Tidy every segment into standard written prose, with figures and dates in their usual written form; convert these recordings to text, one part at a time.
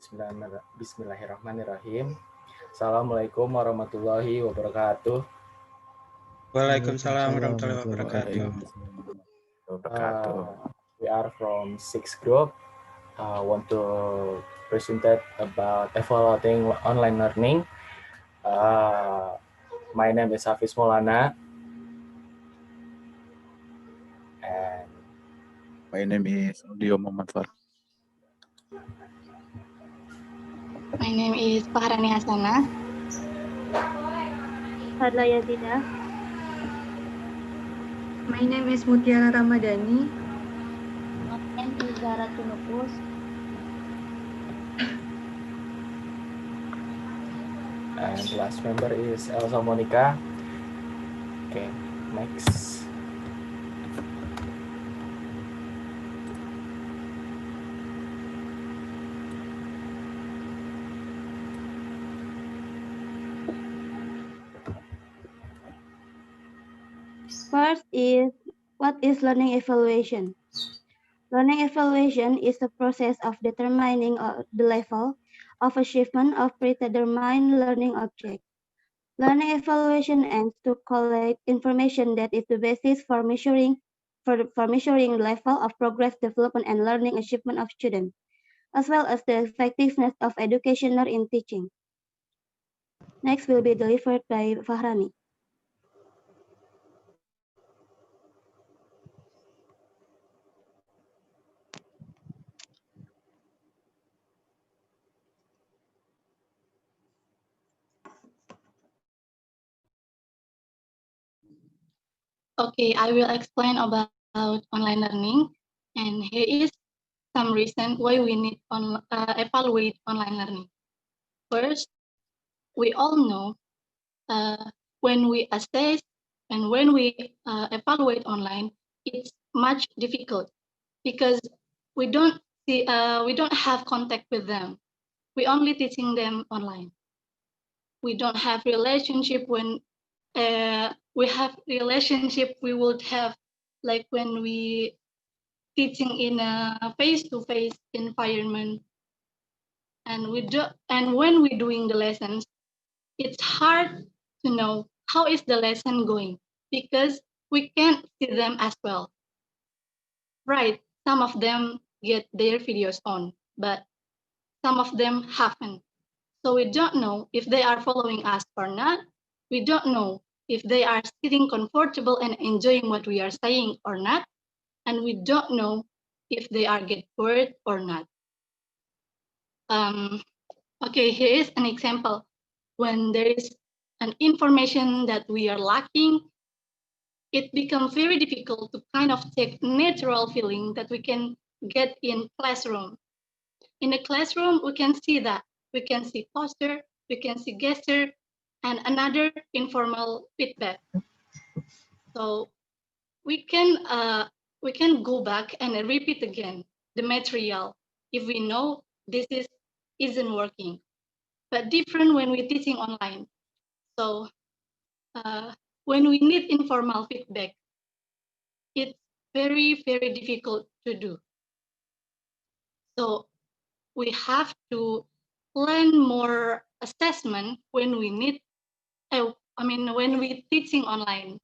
Bismillahirrahmanirrahim. Assalamualaikum warahmatullahi wabarakatuh. Waalaikumsalam warahmatullahi wabarakatuh. We are from 6th group. Want to present about evaluating online learning. My name is Hafiz Maulana. And my name is Dio Muhammad. My name is Fahrani Hasana. Fadla Yazida. My name is Mutiara Ramadhani. My name is Zara Tunupus. And last member is Elsa Monica. Okay, next. First is, what is learning evaluation? Learning evaluation is the process of determining the level of achievement of predetermined learning object. Learning evaluation aims to collect information that is the basis for measuring the level of progress, development, and learning achievement of students, as well as the effectiveness of educator in teaching. Next will be delivered by Fahrani. Okay, I will explain about online learning, and here is some reason why we need evaluate online learning. First, we all know when we assess and when we evaluate online, it's much difficult because we don't have contact with them. We only teaching them online. We don't have relationship when we have relationship we would have like when we teaching in a face-to-face environment, and when we're doing the lessons, it's hard to know how is the lesson going because we can't see them as well. Right, some of them get their videos on, but some of them haven't. So we don't know if they are following us or not. We don't know if they are sitting comfortable and enjoying what we are saying or not. And we don't know if they are get bored or not. Okay, here is an example. When there is an information that we are lacking, it becomes very difficult to kind of take natural feeling that we can get in classroom. In the classroom, we can see that. We can see poster, we can see gesture, and another informal feedback. So we can go back and repeat again the material if we know this isn't working. But different when we're teaching online. So when we need informal feedback, it's very, very difficult to do. So we have to plan more assessment when we need, when we're teaching online.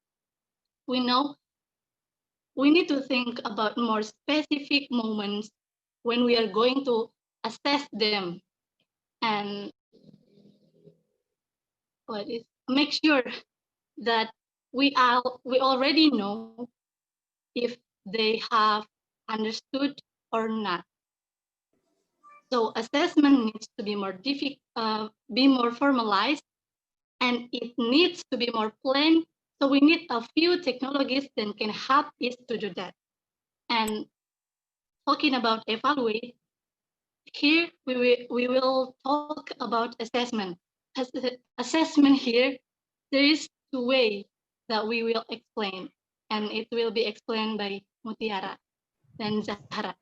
We know we need to think about more specific moments when we are going to assess them and make sure that we already know if they have understood or not. So assessment needs to be more formalized, and it needs to be more planned. So we need a few technologies that can help us to do that. And talking about evaluate, here we will talk about assessment. As assessment here, there is two ways that we will explain, and it will be explained by Mutiara and Zahra.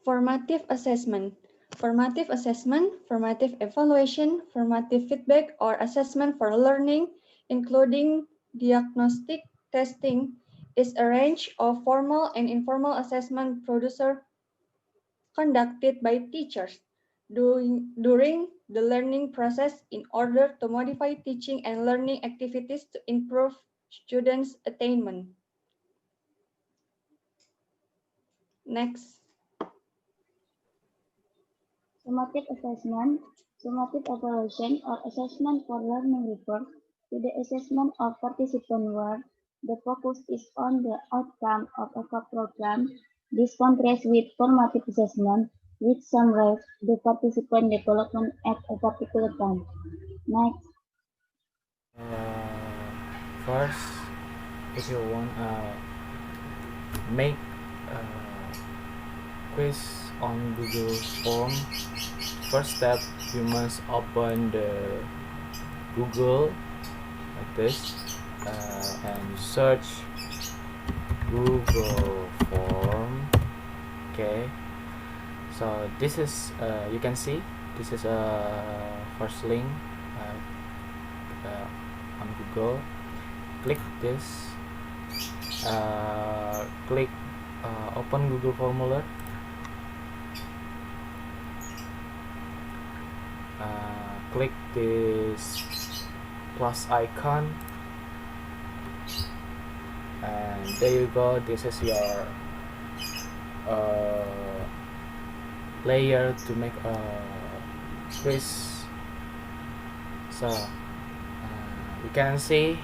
Formative assessment. Formative assessment, formative evaluation, formative feedback, or assessment for learning, including diagnostic testing, is a range of formal and informal assessment procedures conducted by teachers during the learning process in order to modify teaching and learning activities to improve students' attainment. Next. Summative assessment, summative evaluation or assessment for learning refers to the assessment of participant work. The focus is on the outcome of a program. This contrasts with formative assessment, which summarizes the participant development at a particular time. Next. First, if you want make a quiz on Google Form, first step you must open the Google like this and search Google Form. Okay, so this is you can see this is a first link on Google. Click this, click open Google Formula, click this plus icon, and there you go. This is your layer to make a quiz. So you can see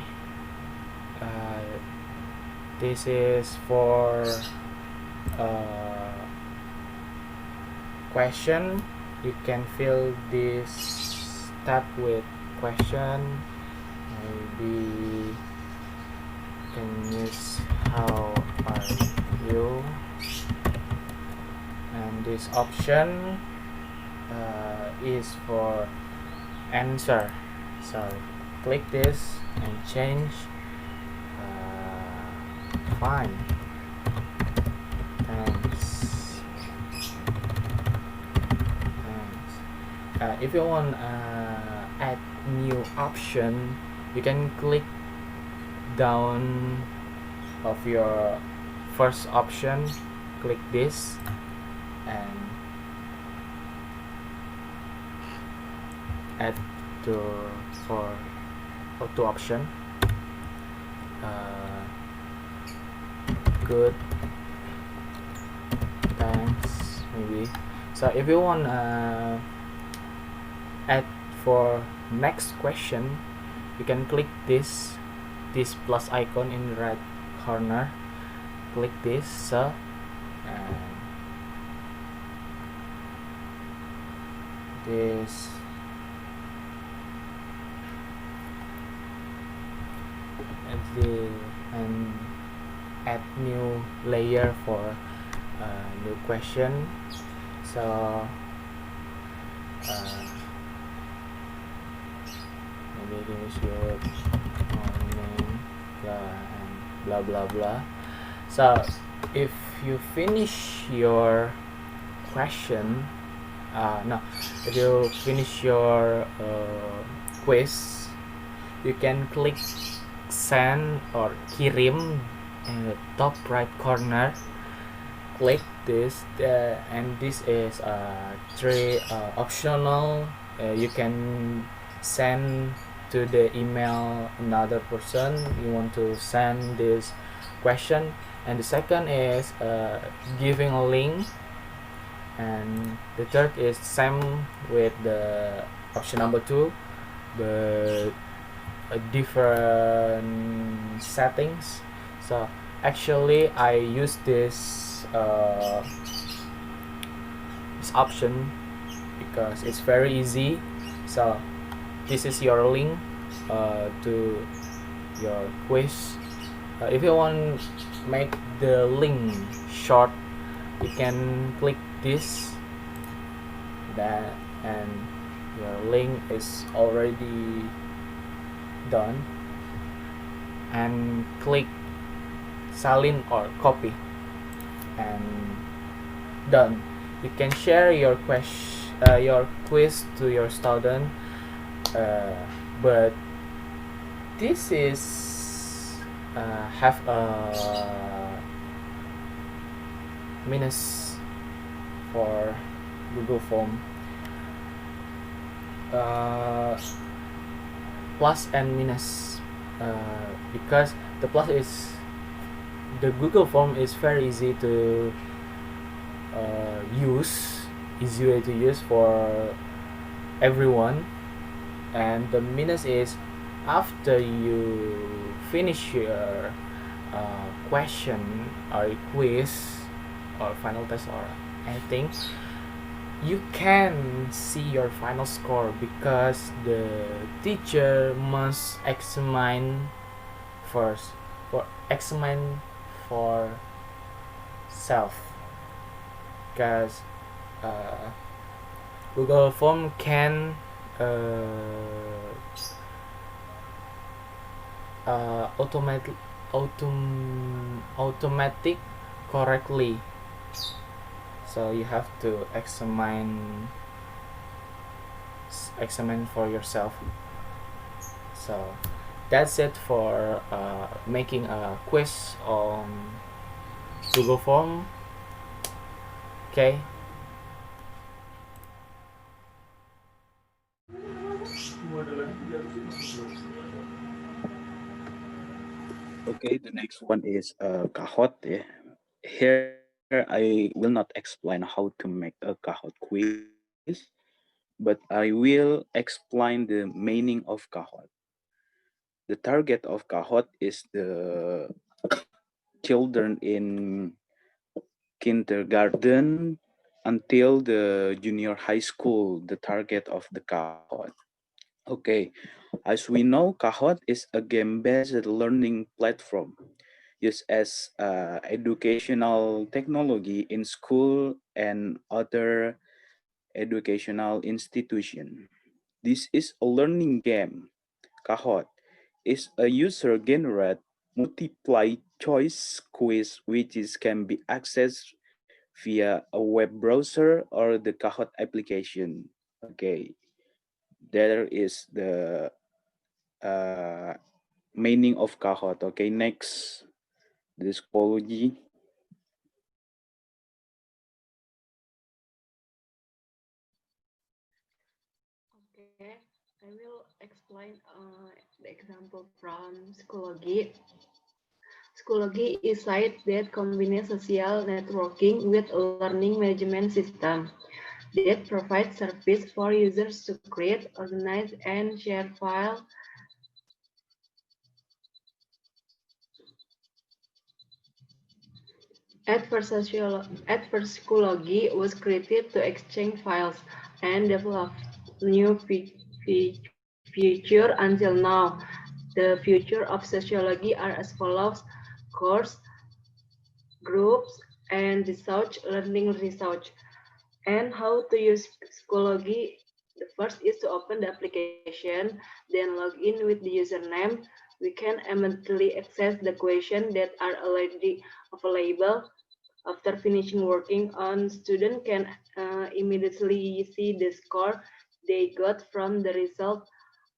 this is for question. You can fill this tab with question. Maybe can use how are you, and this option is for answer. So click this and change fine. Thanks. If you want add new option, you can click down of your first option, click this and add to two option. Good, thanks, maybe. So if you want add for next question, you can click this plus icon in the right corner, click this and this and add new layer for new question. So maybe this your name and blah blah blah. So if you finish your question, if you finish your quiz, you can click send or kirim in the top right corner. Click this and this is three optional. You can send to the email another person you want to send this question, and the second is giving a link, and the third is same with the option number 2 but different settings. So actually I use this option because it's very easy. So this is your link to your quiz. If you want make the link short, you can click this, that, and your link is already done, and click salin or copy and done. You can share your quiz to your student, but this is have a minus for Google Form. Plus and minus, because the plus is the Google Form is very easy to use, easy way to use for everyone, and the minus is after you finish your question or quiz or final test or anything, you can see your final score because the teacher must examine first for examine for self, because Google Form can automatic correctly, so you have to examine for yourself. So that's it for making a quiz on Google Form. Okay. Okay, the next one is Kahoot. Yeah. Here I will not explain how to make a Kahoot quiz, but I will explain the meaning of Kahoot. The target of Kahoot is the children in kindergarten until the junior high school, the target of the Kahoot. Okay, as we know, Kahoot is a game-based learning platform used as educational technology in school and other educational institution. This is a learning game. Kahoot is a user-generated multiple choice quiz can be accessed via a web browser or the Kahoot application. Okay, there is the uh, meaning of Kahoot. Okay, next, the psychology. Okay, I will explain the example from psychology. Schoology is a site that combines social networking with a learning management system that provides service for users to create, organize, and share files. At first, Schoology was created to exchange files and develop new feature until now. The future of sociology are as follows: course, groups, and research, learning research. And how to use Schoology. The first is to open the application, then log in with the username. We can immediately access the questions that are already available. After finishing working on, student can immediately see the score they got from the result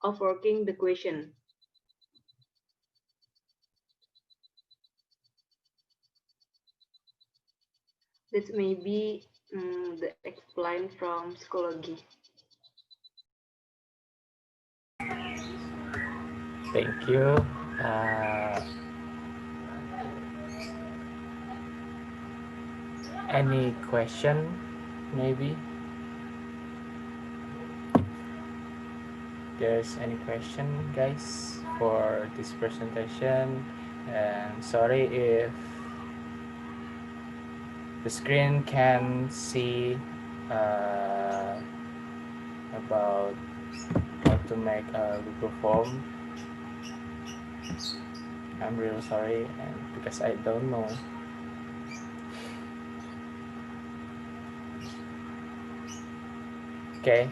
of working the question. That may be the explain from Schoology. Thank you. Uh, any question, maybe? There's any question, guys, for this presentation? And sorry if the screen can see about how to make a Google form. I'm really sorry, and because I don't know. Okay,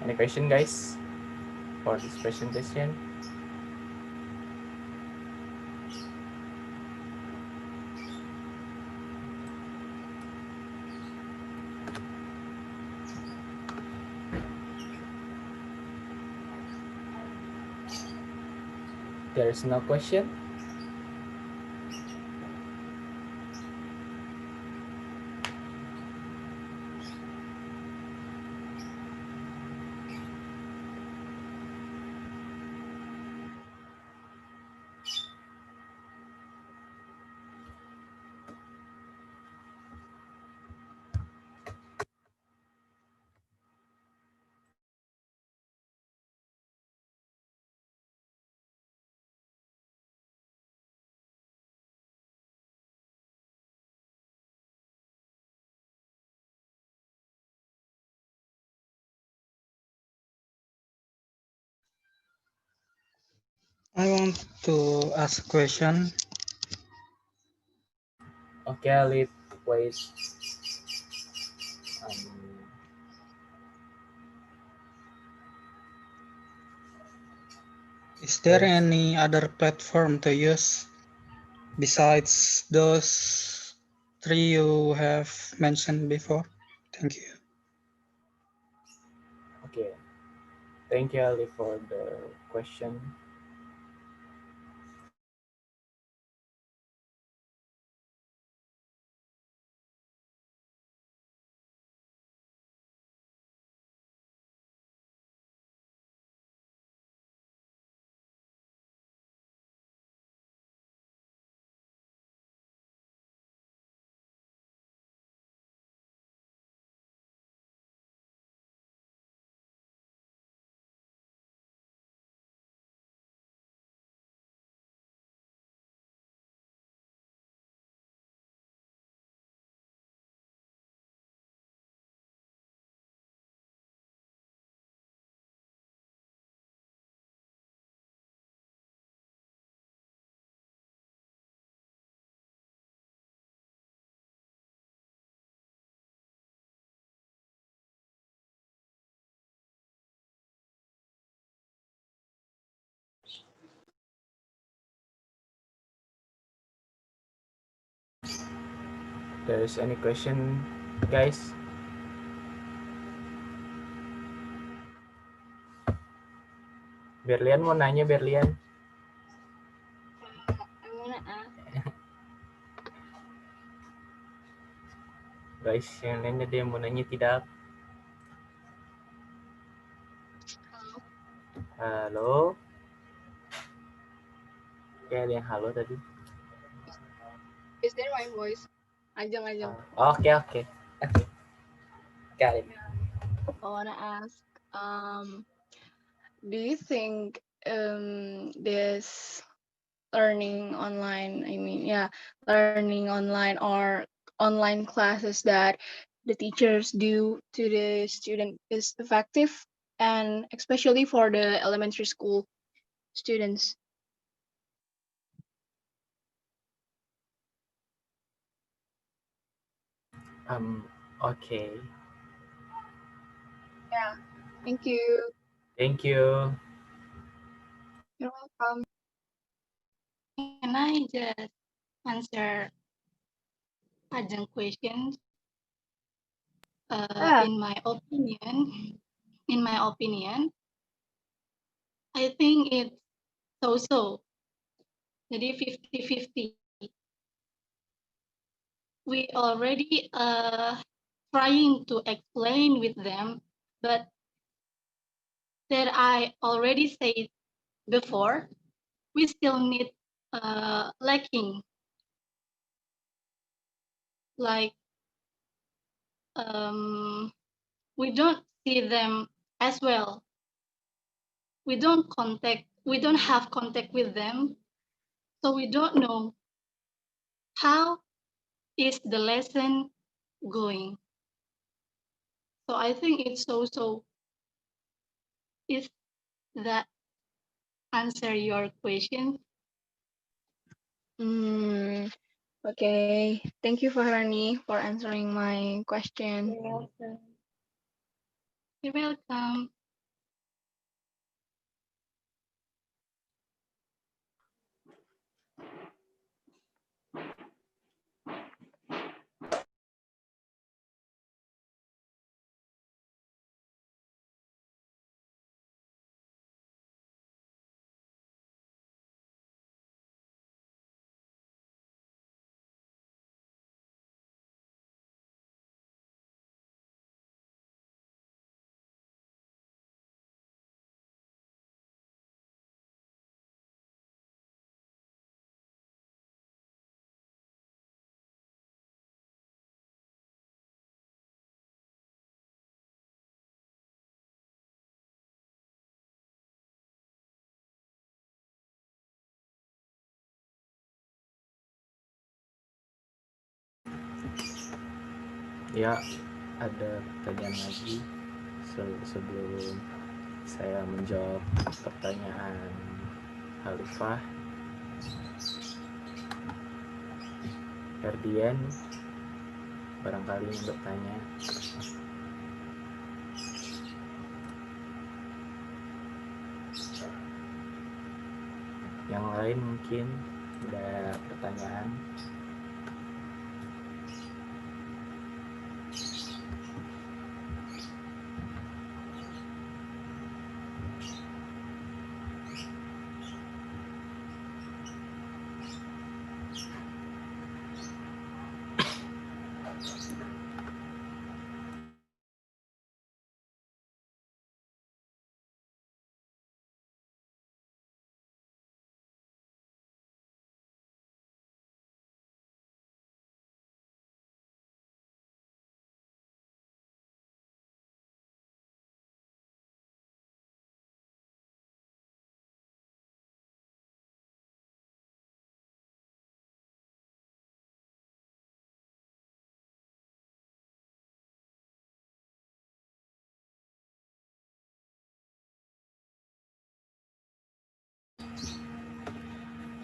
any question, guys, for this presentation? There is no question. I want to ask a question. Okay, Alif, wait. Um, Is there there's any other platform to use besides those three you have mentioned before? Thank you. okay. Thank you, Ali, for the question. There's any question, guys? Berlian mau nanya, Berlian. I wanna ask. Guys, yang lain ada yang mau nanya tidak? Halo? Kayak ada yang halo tadi. Is there my voice? Ajeng. Okay. Got it. I wanna ask. Do you think this learning online? Learning online or online classes that the teachers do to the student is effective, and especially for the elementary school students. Okay. Yeah. Thank you. Thank you. You're welcome. Can I just answer Ajeng questions? In my opinion, I think it's so. Jadi 50-50. We already trying to explain with them, but that I already said before, we still need lacking, like we don't see them as well. We don't have contact with them, so we don't know how is the lesson going. So I think it's so. Is that answer your question? Okay. Thank you, Fahrani, for answering my question. You're welcome. Ya, ada pertanyaan lagi sebelum saya menjawab pertanyaan Khalifah, Ferdian, barangkali yang bertanya. Yang lain mungkin ada pertanyaan.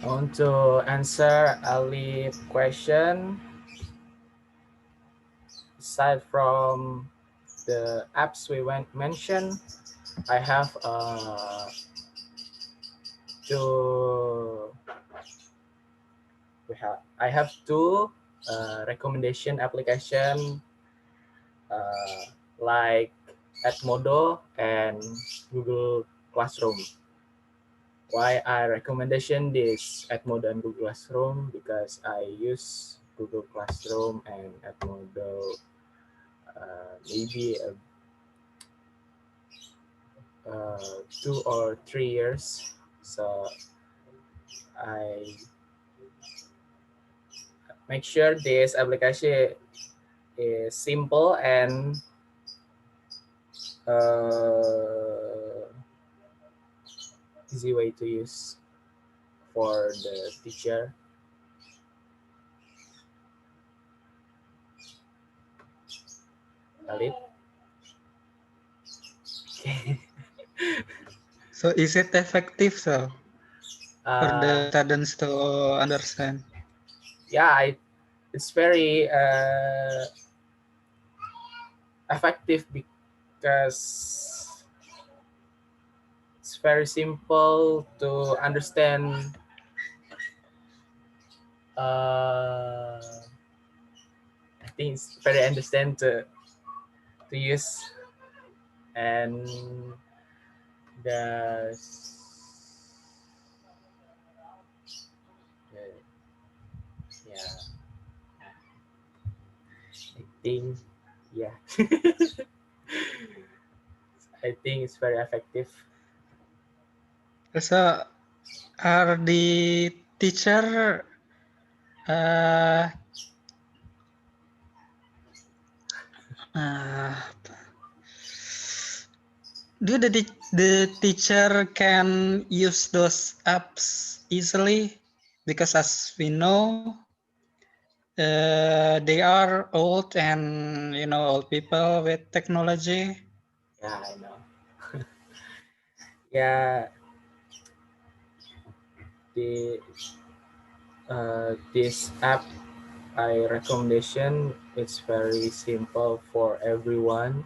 I want to answer Alif's question. Aside from the apps we mentioned, I have two. I have two recommendation application like Edmodo and Google Classroom. Why I recommendation this Edmodo and Google Classroom? Because I use Google Classroom and Edmodo maybe 2 or 3 years. So I make sure this application is simple and easy way to use for the teacher. Alif? So is it effective for the students to understand? Yeah, it's very effective because it's very simple to understand. I think it's very understand to use, and the yeah, I think yeah. I think it's very effective. So are the teacher uh, do the teacher can use those apps easily? Because as we know, they are old and old people with technology. Yeah, I know. Yeah, the this app I recommendation. It's very simple for everyone.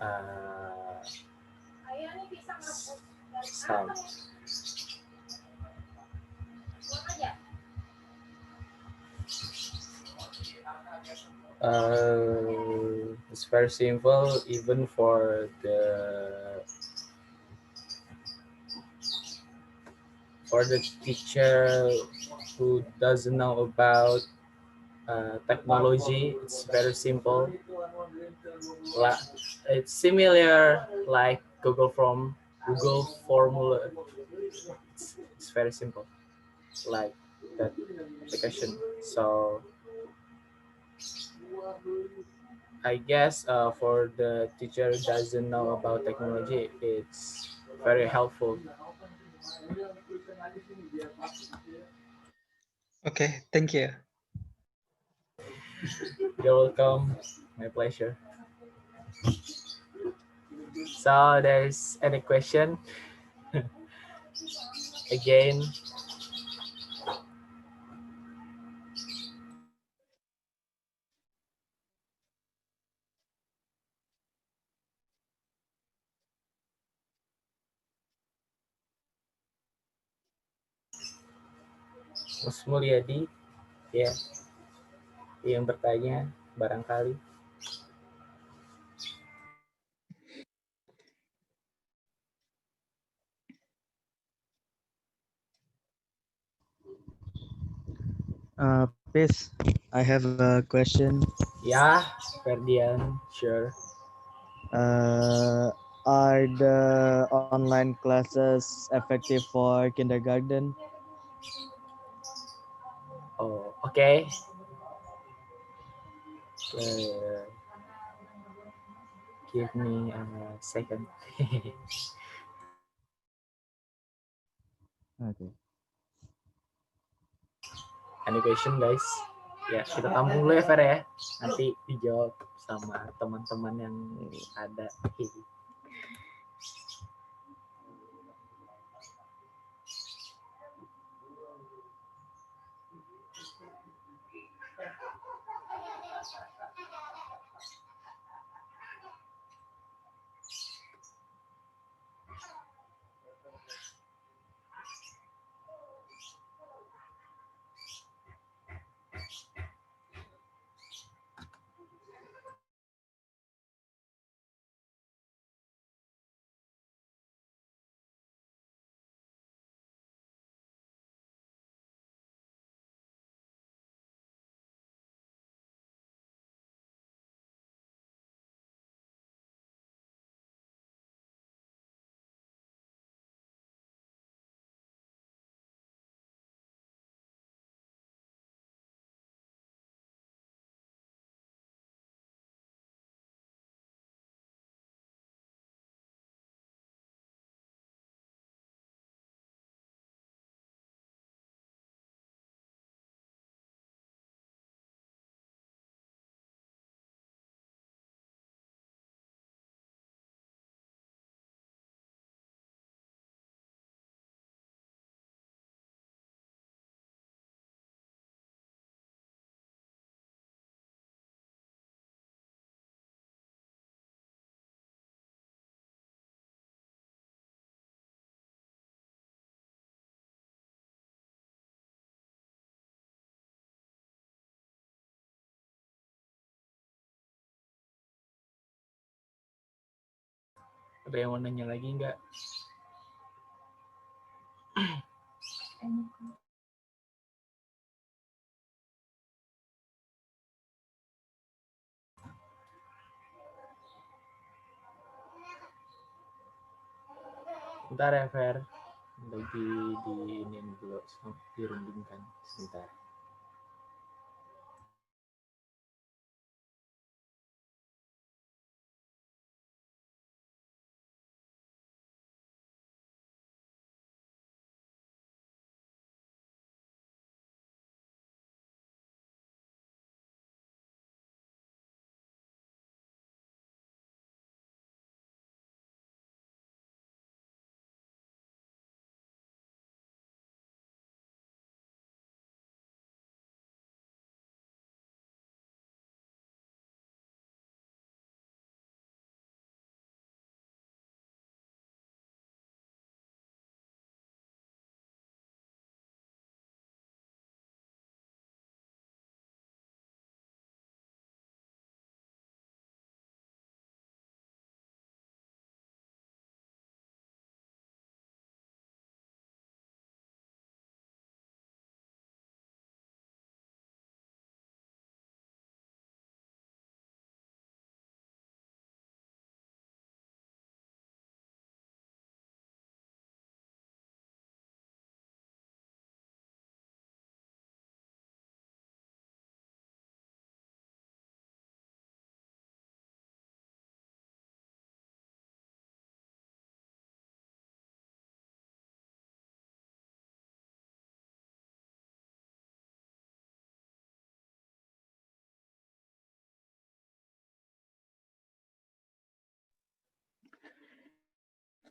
Uh, some it's very simple even for the teacher who doesn't know about technology. It's very simple. It's similar like Google Form, Google Formula. It's very simple like that application. So I guess for the teacher who doesn't know about technology, it's very helpful. Okay, thank you. You're welcome. My pleasure. So there's any question? again. Mas Mulyadi, ya, yang bertanya barangkali. Please, I have a question. Ya, Ferdian, sure. Are the online classes effective for kindergarten? Oh, oke. Give me a second. Okay. Any question guys? Ya, kita tampung dulu ya Fer ya. Nanti dijawab sama teman-teman yang ada. Ada yang mau nanya lagi nggak? Bentar ya Fer. Lagi di ini dulu, dirundingkan sebentar.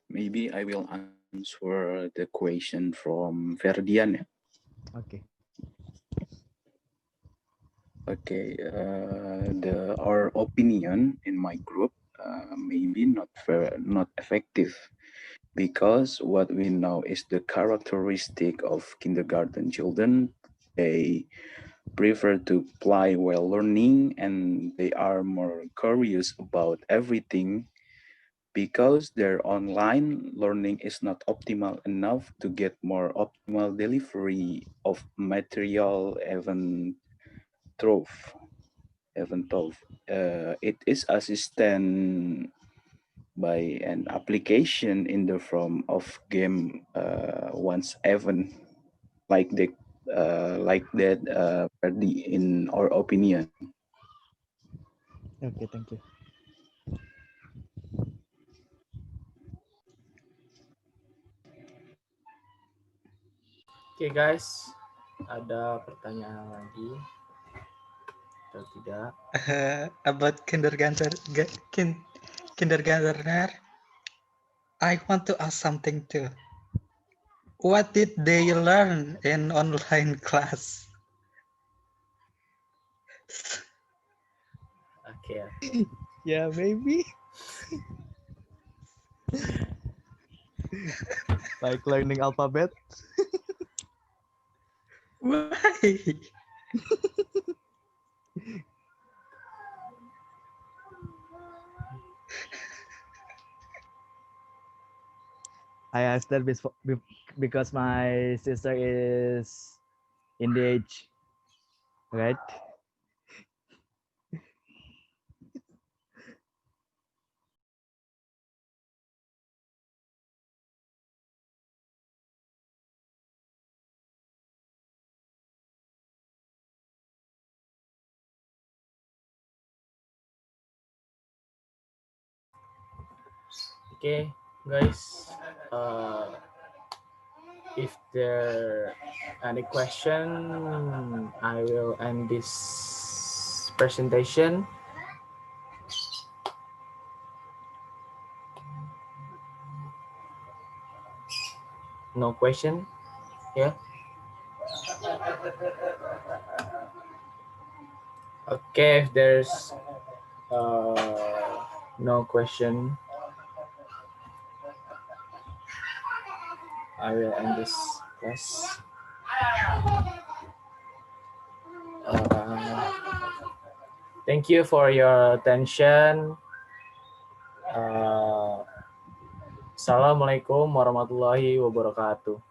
Maybe I will answer answer the question from Ferdian. Okay. Okay, our opinion in my group maybe not effective, because what we know is the characteristic of kindergarten children. They prefer to play while learning, and they are more curious about everything. Because their online learning is not optimal enough to get more optimal delivery of material, though even though it is assisted by an application in the form of game, once even like that, in our opinion. Okay, thank you. Oke guys, ada pertanyaan lagi atau tidak? About kindergartner, I want to ask something too. What did they learn in online class? Oke. Yeah, maybe. Like learning alphabet. Why? I asked that because my sister is in the age, right? Oke, guys. If there any question, I will end this presentation. No question? Yeah. Okay, if there's no question, I will end this class. Uh, Thank you for your attention. Assalamualaikum warahmatullahi wabarakatuh.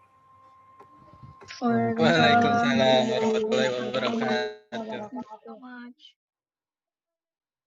Waalaikumsalam Waalaikumsalam warahmatullahi warahmatullahi wabarakatuh. wabarakatuh. Thank you so much.